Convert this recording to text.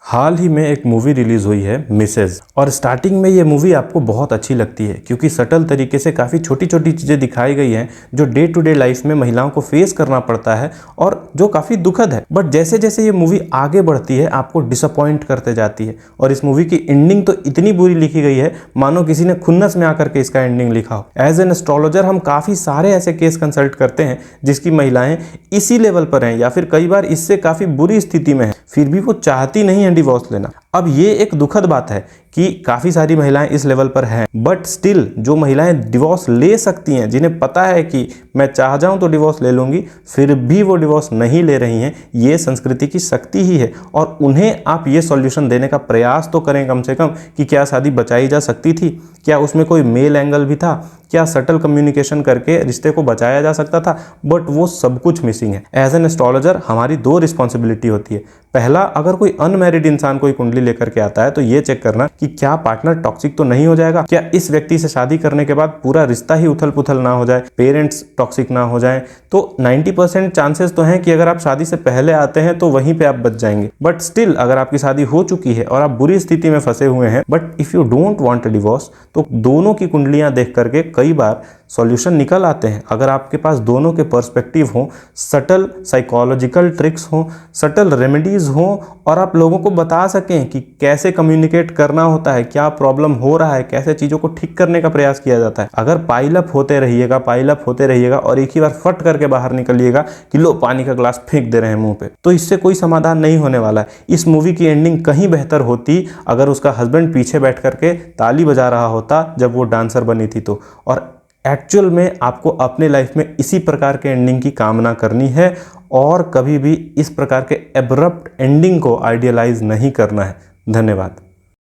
हाल ही में एक movie release हुई है मिसेज, और स्टार्टिंग में ये मूवी आपको बहुत अच्छी लगती है क्योंकि सटल तरीके से काफ़ी छोटी छोटी चीज़ें दिखाई गई हैं जो डे टू डे लाइफ में महिलाओं को फेस करना पड़ता है और जो काफ़ी दुखद है। बट जैसे जैसे ये मूवी आगे बढ़ती है आपको डिसअपॉइंट करते जाती है और इस मूवी की एंडिंग तो इतनी बुरी लिखी गई है मानो किसी ने खुन्नस में आकर के इसका एंडिंग लिखा हो। एज एन एस्ट्रोलॉजर हम काफ़ी सारे ऐसे केस कंसल्ट करते हैं जिसकी महिलाएं इसी लेवल पर हैं या फिर कई बार इससे काफ़ी बुरी स्थिति में है, फिर भी वो चाहती नहीं है डिवोर्स लेना। अब ये एक दुखद बात है कि काफ़ी सारी महिलाएं इस लेवल पर हैं, बट स्टिल जो महिलाएं डिवोर्स ले सकती हैं, जिन्हें पता है कि मैं चाह जाऊं तो डिवोर्स ले लूंगी, फिर भी वो डिवोर्स नहीं ले रही हैं, ये संस्कृति की शक्ति ही है। और उन्हें आप ये सॉल्यूशन देने का प्रयास तो करें कम से कम कि क्या शादी बचाई जा सकती थी, क्या उसमें कोई मेल एंगल भी था, क्या सटल कम्युनिकेशन करके रिश्ते को बचाया जा सकता था। बट वो सब कुछ मिसिंग है। एज एन एस्ट्रोलॉजर हमारी दो रिस्पॉन्सिबिलिटी होती है। पहला, अगर कोई अनमैरिड इंसान कोई कुंडली लेकर के आता है तो ये चेक करना कि क्या पार्टनर टॉक्सिक तो नहीं हो जाएगा, क्या इस व्यक्ति से शादी करने के बाद पूरा रिश्ता ही उथल पुथल ना हो जाए, पेरेंट्स टॉक्सिक ना हो जाए। तो 90% चांसेस तो हैं कि अगर आप शादी से पहले आते हैं तो वहीं पे आप बच जाएंगे। बट स्टिल अगर आपकी शादी हो चुकी है और आप बुरी स्थिति में फंसे हुए हैं, but if you don't want a divorce, तो दोनों की कुंडलियां देख करके कई बार सॉल्यूशन निकल आते हैं। अगर आपके पास दोनों के पर्सपेक्टिव हों, सटल साइकोलॉजिकल ट्रिक्स हों, सटल रेमेडीज हों और आप लोगों को बता सकें कि कैसे कम्युनिकेट करना होता है, क्या प्रॉब्लम हो रहा है, कैसे चीज़ों को ठीक करने का प्रयास किया जाता है। अगर पाइलअप होते रहिएगा और एक ही बार फट करके बाहर निकलिएगा कि लो पानी का ग्लास फेंक दे रहे हैं मुंह पे, तो इससे कोई समाधान नहीं होने वाला है। इस मूवी की एंडिंग कहीं बेहतर होती अगर उसका हस्बैंड पीछे बैठ करके ताली बजा रहा होता जब वो डांसर बनी थी तो। और एक्चुअल में आपको अपने लाइफ में इसी प्रकार के एंडिंग की कामना करनी है और कभी भी इस प्रकार के एब्रप्ट एंडिंग को आइडियलाइज नहीं करना है। धन्यवाद।